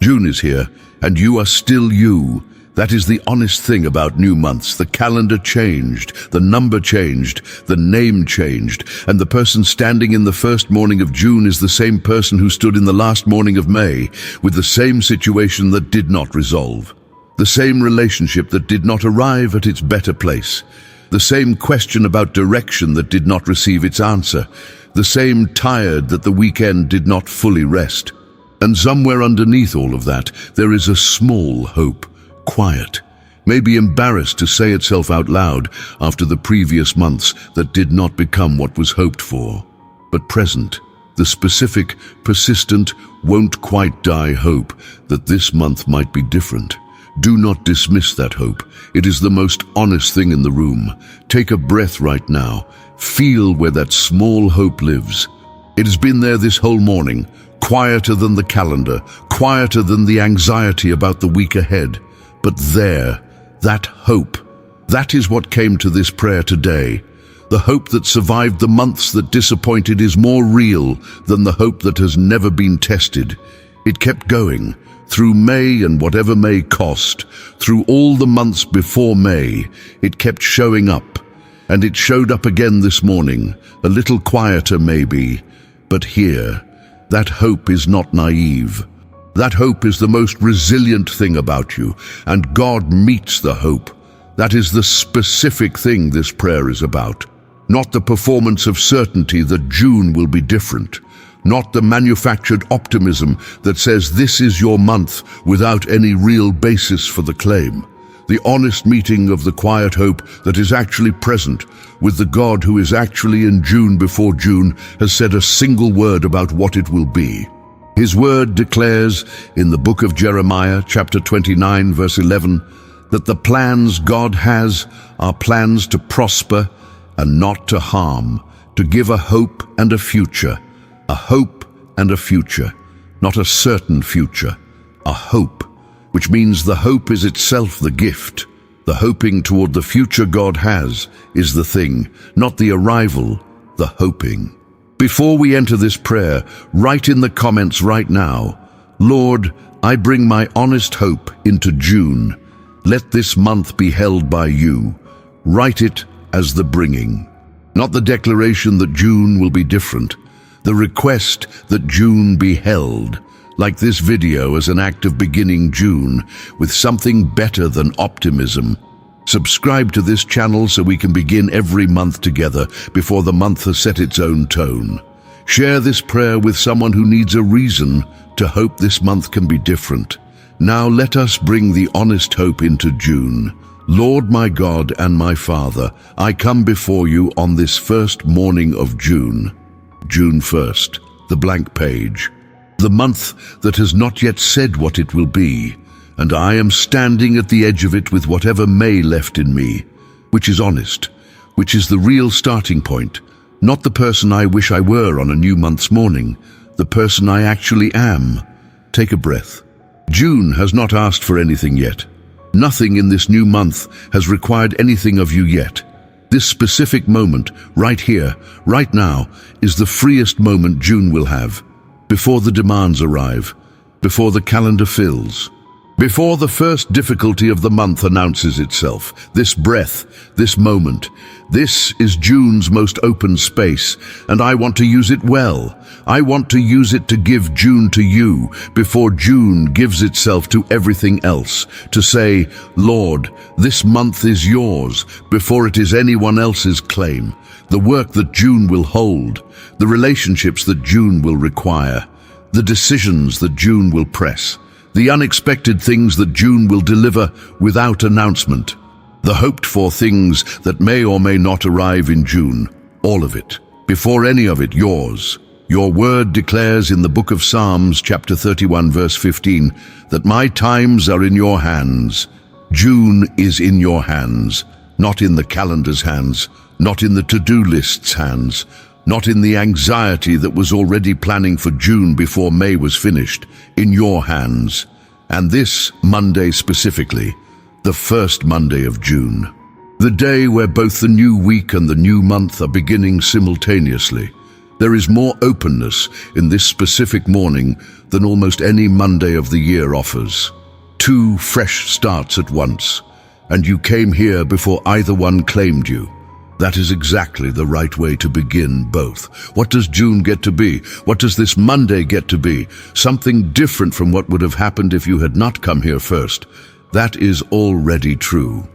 June is here, and you are still you. That is the honest thing about new months. The calendar changed, the number changed, the name changed, and the person standing in the first morning of June is the same person who stood in the last morning of May, with the same situation that did not resolve, the same relationship that did not arrive at its better place, the same question about direction that did not receive its answer, the same tired that the weekend did not fully rest. And somewhere underneath all of that, there is a small hope. Quiet, maybe embarrassed to say itself out loud after the previous months that did not become what was hoped for. But present, the specific, persistent, won't quite die hope that this month might be different. Do not dismiss that hope. It is the most honest thing in the room. Take a breath right now. Feel where that small hope lives. It has been there this whole morning, quieter than the calendar, quieter than the anxiety about the week ahead. But there, that hope, that is what came to this prayer today. The hope that survived the months that disappointed is more real than the hope that has never been tested. It kept going, through May and whatever May cost, through all the months before May. It kept showing up, and it showed up again this morning, a little quieter maybe. But here, that hope is not naive. That hope is the most resilient thing about you, and God meets the hope. That is the specific thing this prayer is about. Not the performance of certainty that June will be different. Not the manufactured optimism that says this is your month without any real basis for the claim. The honest meeting of the quiet hope that is actually present with the God who is actually in June before June has said a single word about what it will be. His word declares in the book of Jeremiah, chapter 29, verse 11, that the plans God has are plans to prosper and not to harm, to give a hope and a future, a hope and a future, not a certain future, a hope, which means the hope is itself the gift. The hoping toward the future God has is the thing, not the arrival, the hoping. Before we enter this prayer, write in the comments right now, Lord, I bring my honest hope into June. Let this month be held by you. Write it as the bringing, not the declaration that June will be different, the request that June be held, like this video as an act of beginning June with something better than optimism. Subscribe to this channel so we can begin every month together before the month has set its own tone. Share this prayer with someone who needs a reason to hope this month can be different. Now let us bring the honest hope into June. Lord my God and my Father, I come before you on this first morning of June. June 1st, the blank page. The month that has not yet said what it will be. And I am standing at the edge of it with whatever May left in me, which is honest, which is the real starting point, not the person I wish I were on a new month's morning, the person I actually am. Take a breath. June has not asked for anything yet. Nothing in this new month has required anything of you yet. This specific moment, right here, right now, is the freest moment June will have, before the demands arrive, before the calendar fills. Before the first difficulty of the month announces itself, this breath, this moment, this is June's most open space, and I want to use it well. I want to use it to give June to you before June gives itself to everything else, to say, Lord, this month is yours before it is anyone else's claim. The work that June will hold, the relationships that June will require, the decisions that June will press, the unexpected things that June will deliver without announcement, the hoped-for things that may or may not arrive in June, all of it, before any of it yours. Your word declares in the book of Psalms, chapter 31, verse 15, that my times are in your hands. June is in your hands, not in the calendar's hands, not in the to-do list's hands, not in the anxiety that was already planning for June before May was finished, in your hands. And this Monday specifically, the first Monday of June, the day where both the new week and the new month are beginning simultaneously. There is more openness in this specific morning than almost any Monday of the year offers. 2 fresh starts at once, and you came here before either one claimed you. That is exactly the right way to begin both. What does June get to be? What does this Monday get to be? Something different from what would have happened if you had not come here first. That is already true.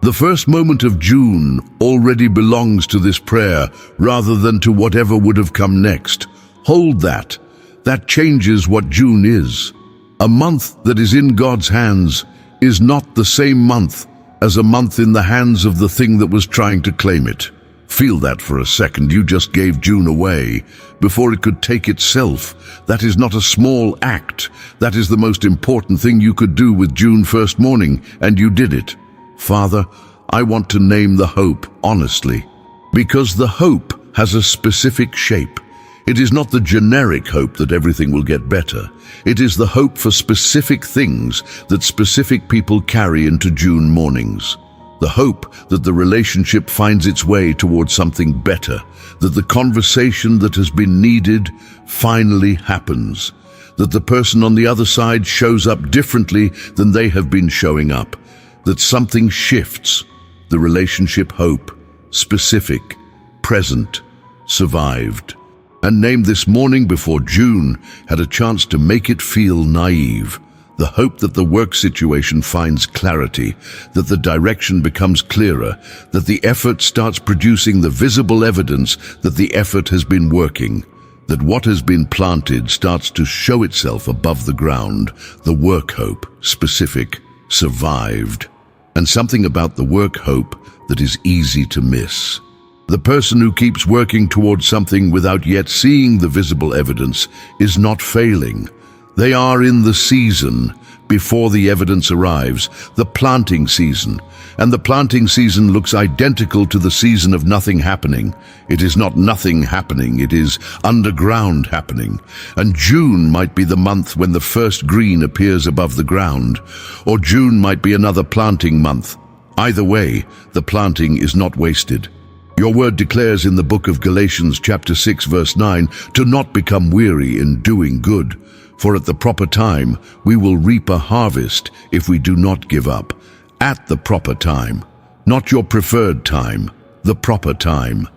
The first moment of June already belongs to this prayer rather than to whatever would have come next. Hold that. That changes what June is. A month that is in God's hands is not the same month as a month in the hands of the thing that was trying to claim it. Feel that for a second. You just gave June away before it could take itself. That is not a small act. That is the most important thing you could do with June 1st morning, and you did it. Father, I want to name the hope honestly, because the hope has a specific shape. It is not the generic hope that everything will get better. It is the hope for specific things that specific people carry into June mornings. The hope that the relationship finds its way towards something better, that the conversation that has been needed finally happens, that the person on the other side shows up differently than they have been showing up, that something shifts. The relationship hope, specific, present, survived. And named this morning before June had a chance to make it feel naive. The hope that the work situation finds clarity, that the direction becomes clearer, that the effort starts producing the visible evidence that the effort has been working, that what has been planted starts to show itself above the ground. The work hope, specific, survived. And something about the work hope that is easy to miss. The person who keeps working towards something without yet seeing the visible evidence is not failing. They are in the season before the evidence arrives, the planting season. And the planting season looks identical to the season of nothing happening. It is not nothing happening, it is underground happening. And June might be the month when the first green appears above the ground, or June might be another planting month. Either way, the planting is not wasted. Your word declares in the book of Galatians chapter 6 verse 9 to not become weary in doing good, for at the proper time we will reap a harvest if we do not give up. At the proper time, not your preferred time, the proper time.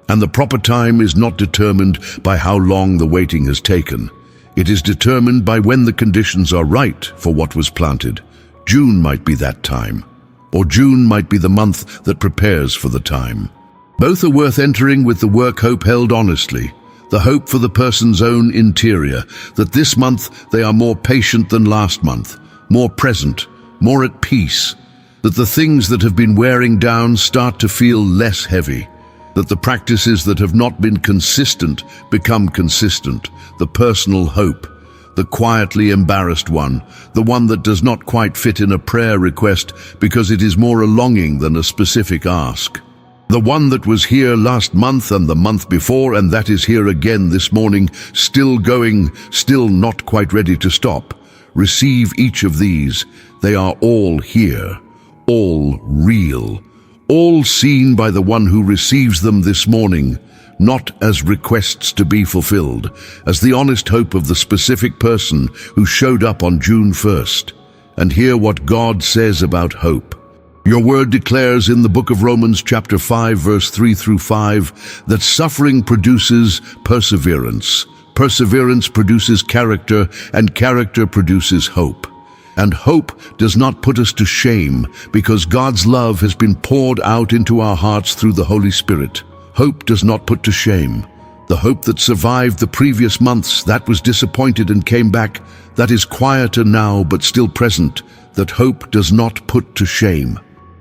And the proper time is not determined by how long the waiting has taken. It is determined by when the conditions are right for what was planted. June might be that time, or June might be the month that prepares for the time. Both are worth entering with the work hope held honestly, the hope for the person's own interior, that this month they are more patient than last month, more present, more at peace, that the things that have been wearing down start to feel less heavy, that the practices that have not been consistent become consistent, the personal hope, the quietly embarrassed one, the one that does not quite fit in a prayer request because it is more a longing than a specific ask. The one that was here last month and the month before, and that is here again this morning, still going, still not quite ready to stop. Receive each of these. They are all here, all real, all seen by the one who receives them this morning, not as requests to be fulfilled, as the honest hope of the specific person who showed up on June 1st. And hear what God says about hope. Your word declares in the book of Romans chapter 5 verse 3 through 5 that suffering produces perseverance. Perseverance produces character, and character produces hope. And hope does not put us to shame because God's love has been poured out into our hearts through the Holy Spirit. Hope does not put to shame. The hope that survived the previous months, that was disappointed and came back, that is quieter now but still present, that hope does not put to shame.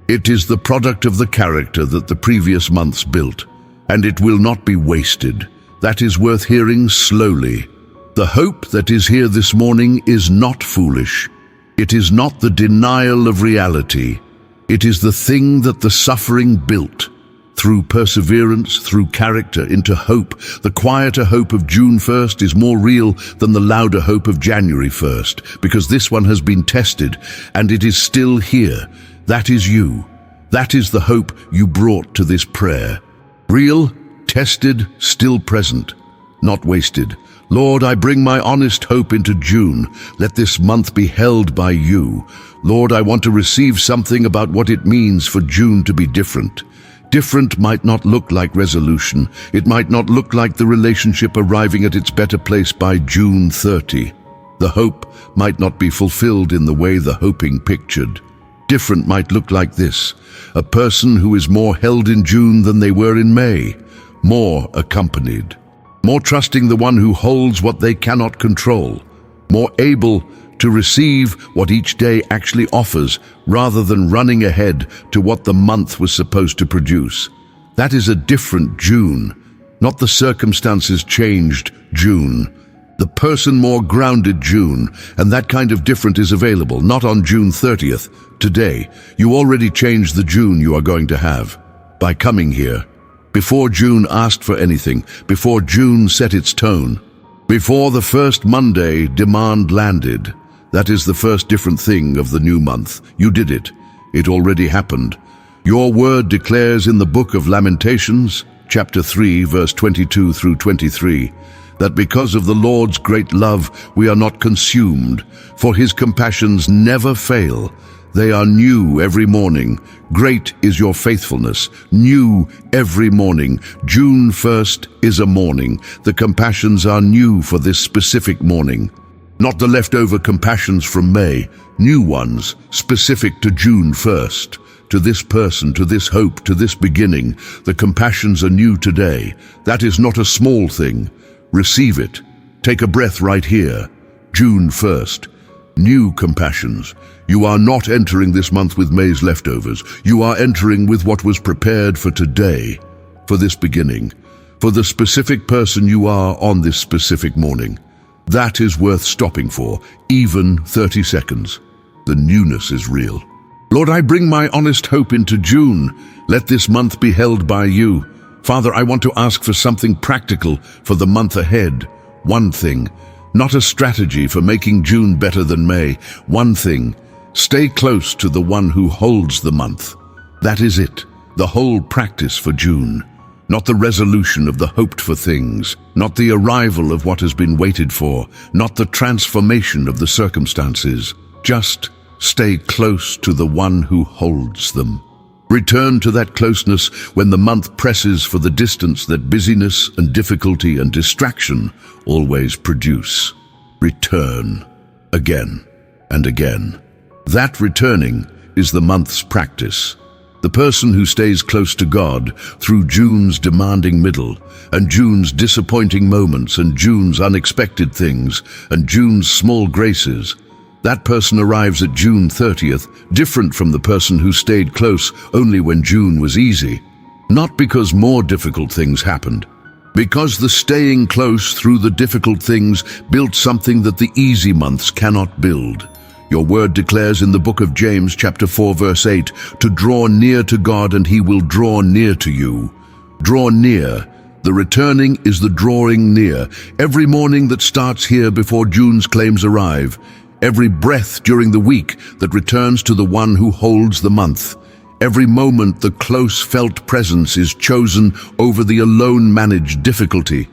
It is the product of the character that the previous months built, and it will not be wasted. That is worth hearing slowly. The hope that is here this morning is not foolish. It is not the denial of reality. It is the thing that the suffering built. Through perseverance, through character, into hope. The quieter hope of June 1st is more real than the louder hope of January 1st, because this one has been tested, and it is still here. That is you. That is the hope you brought to this prayer. Real, tested, still present. not wasted. Lord, I bring my honest hope into June. Let this month be held by you. Lord, I want to receive something about what it means for June to be different. Different might not look like resolution. It might not look like the relationship arriving at its better place by June 30. The hope might not be fulfilled in the way the hoping pictured. Different might look like this: a person who is more held in June than they were in May, more accompanied, more trusting the one who holds what they cannot control, more able to receive what each day actually offers rather than running ahead to what the month was supposed to produce. That is a different June, not the circumstances changed June. The person more grounded June, and that kind of different is available, not on June 30th, today. You already changed the June you are going to have by coming here. Before June asked for anything, before June set its tone, before the first Monday demand landed. That is the first different thing of the new month. You did it. It already happened. Your word declares in the book of Lamentations, chapter 3, verse 22 through 23, that because of the Lord's great love we are not consumed, for his compassions never fail. They are new every morning. Great is your faithfulness, new every morning. June 1st is a morning. The compassions are new for this specific morning. Not the leftover compassions from May, new ones, specific to June 1st. To this person, to this hope, to this beginning, the compassions are new today. That is not a small thing. Receive it. Take a breath right here. June 1st. New compassions. You are not entering this month with May's leftovers. You are entering with what was prepared for today, for this beginning, for the specific person you are on this specific morning. That is worth stopping for, even 30 seconds. The newness is real. Lord, I bring my honest hope into June. Let this month be held by you. Father, I want to ask for something practical for the month ahead. One thing, not a strategy for making June better than May. One thing, stay close to the one who holds the month. That is it, the whole practice for June. Not the resolution of the hoped-for things, not the arrival of what has been waited for, not the transformation of the circumstances. Just stay close to the one who holds them. Return to that closeness when the month presses for the distance that busyness and difficulty and distraction always produce. Return again and again. That returning is the month's practice. The person who stays close to God through June's demanding middle, and June's disappointing moments, and June's unexpected things, and June's small graces, that person arrives at June 30th different from the person who stayed close only when June was easy. Not because more difficult things happened, because the staying close through the difficult things built something that the easy months cannot build. Your word declares in the book of James, chapter 4, verse 8, to draw near to God and he will draw near to you. Draw near. The returning is the drawing near. Every morning that starts here before June's claims arrive. Every breath during the week that returns to the one who holds the month. Every moment the close felt presence is chosen over the alone managed difficulty.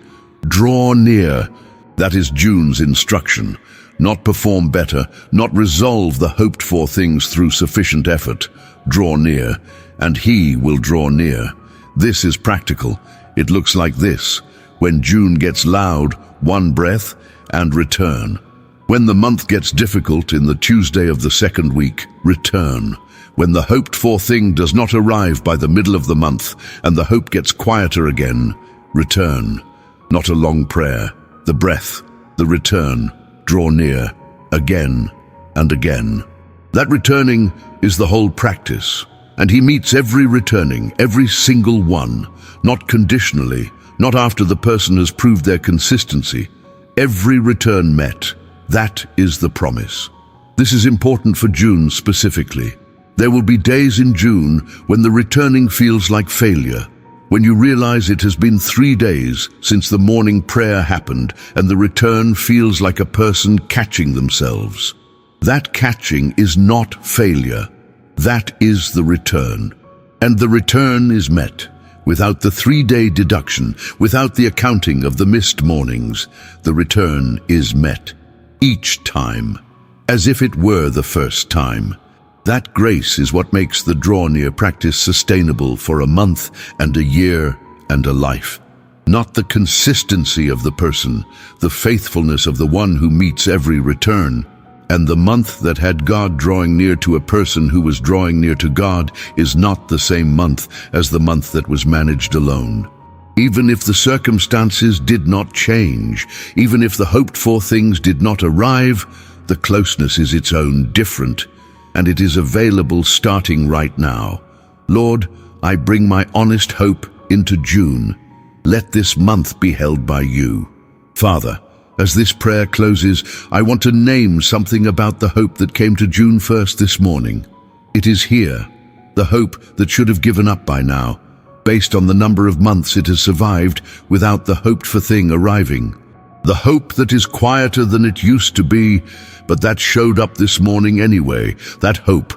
Draw near. That is June's instruction. Not perform better, not resolve the hoped-for things through sufficient effort. Draw near, and he will draw near. This is practical. It looks like this. When June gets loud, one breath, and return. When the month gets difficult in the Tuesday of the second week, return. When the hoped-for thing does not arrive by the middle of the month, and the hope gets quieter again, return. Not a long prayer, the breath, the return. Draw near, again and again. That returning is the whole practice, and he meets every returning, every single one, not conditionally, not after the person has proved their consistency. Every return met. That is the promise. This is important for June specifically. There will be days in June when the returning feels like failure, when you realize it has been 3 days since the morning prayer happened and the return feels like a person catching themselves. That catching is not failure. That is the return. And the return is met Without the 3-day deduction, without the accounting of the missed mornings, the return is met. Each time, as if it were the first time. That grace is what makes the draw near practice sustainable for a month and a year and a life. Not the consistency of the person, the faithfulness of the one who meets every return. And the month that had God drawing near to a person who was drawing near to God is not the same month as the month that was managed alone. Even if the circumstances did not change, even if the hoped-for things did not arrive, the closeness is its own different, and it is available starting right now. Lord, I bring my honest hope into June. Let this month be held by you. Father, as this prayer closes, I want to name something about the hope that came to June 1st this morning. It is here, the hope that should have given up by now, based on the number of months it has survived without the hoped-for thing arriving. The hope that is quieter than it used to be, but that showed up this morning anyway. That hope,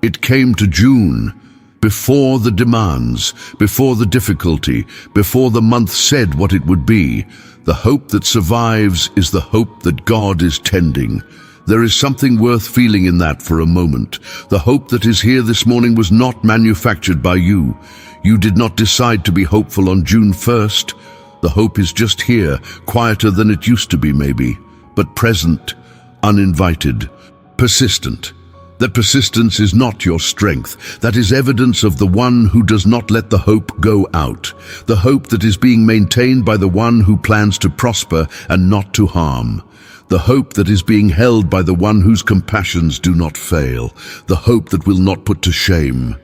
it came to June, before the demands, before the difficulty, before the month said what it would be. The hope that survives is the hope that God is tending. There is something worth feeling in that for a moment. The hope that is here this morning was not manufactured by you. You did not decide to be hopeful on June 1st. The hope is just here, quieter than it used to be maybe, but present, uninvited, persistent. That persistence is not your strength. That is evidence of the one who does not let the hope go out. The hope that is being maintained by the one who plans to prosper and not to harm. The hope that is being held by the one whose compassions do not fail. The hope that will not put to shame.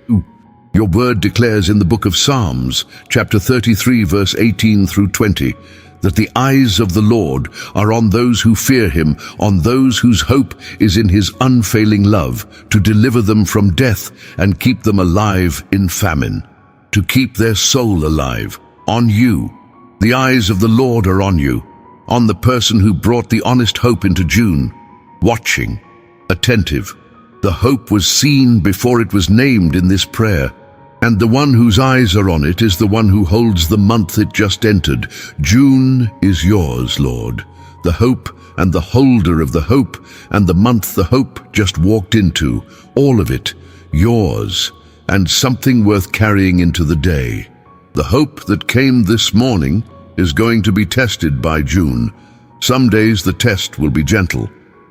Your word declares in the book of Psalms, chapter 33, verse 18 through 20, that the eyes of the Lord are on those who fear him, on those whose hope is in his unfailing love, to deliver them from death and keep them alive in famine, to keep their soul alive. On you. The eyes of the Lord are on you, on the person who brought the honest hope into June, watching, attentive. The hope was seen before it was named in this prayer. And the one whose eyes are on it is the one who holds the month it just entered. June is yours, Lord. The hope and the holder of the hope and the month the hope just walked into. All of it, yours, and something worth carrying into the day. The hope that came this morning is going to be tested by June. Some days the test will be gentle.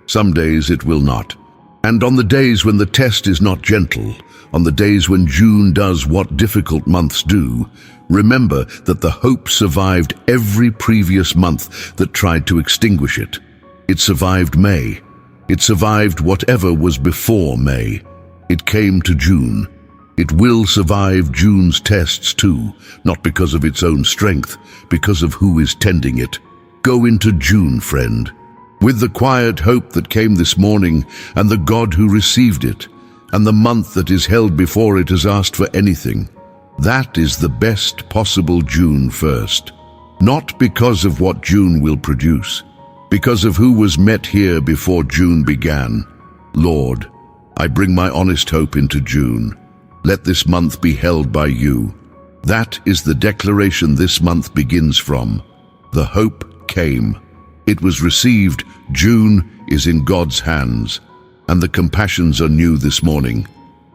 Some days it will not. And on the days when the test is not gentle, on the days when June does what difficult months do, remember that the hope survived every previous month that tried to extinguish it. It survived May. It survived whatever was before May. It came to June. It will survive June's tests too, not because of its own strength, because of who is tending it. Go into June, friend, with the quiet hope that came this morning and the God who received it, and the month that is held before it has asked for anything. That is the best possible June 1st. Not because of what June will produce, because of who was met here before June began. Lord, I bring my honest hope into June. Let this month be held by you. That is the declaration this month begins from. The hope came. It was received. June is in God's hands. And the compassions are new this morning.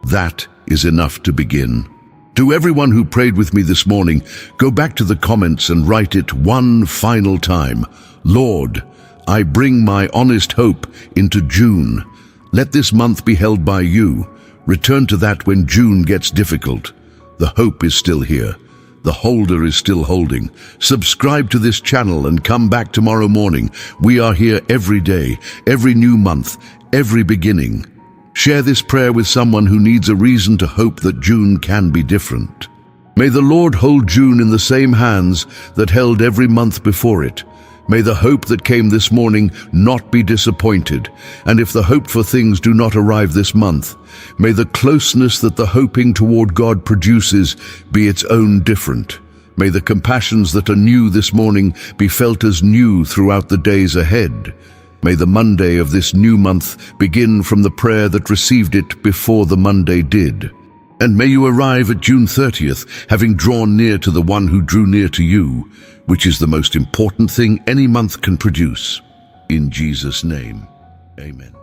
That is enough to begin. To everyone who prayed with me this morning, go back to the comments and write it one final time. Lord, I bring my honest hope into June. Let this month be held by you. Return to that when June gets difficult. The hope is still here. The holder is still holding. Subscribe to this channel and come back tomorrow morning. We are here every day, every new month, every beginning. Share this prayer with someone who needs a reason to hope that June can be different. May the Lord hold June in the same hands that held every month before it. May the hope that came this morning not be disappointed, and if the hope for things do not arrive this month, may the closeness that the hoping toward God produces be its own different. May the compassions that are new this morning be felt as new throughout the days ahead. May the Monday of this new month begin from the prayer that received it before the Monday did. And may you arrive at June 30th, having drawn near to the one who drew near to you, which is the most important thing any month can produce. In Jesus' name, amen.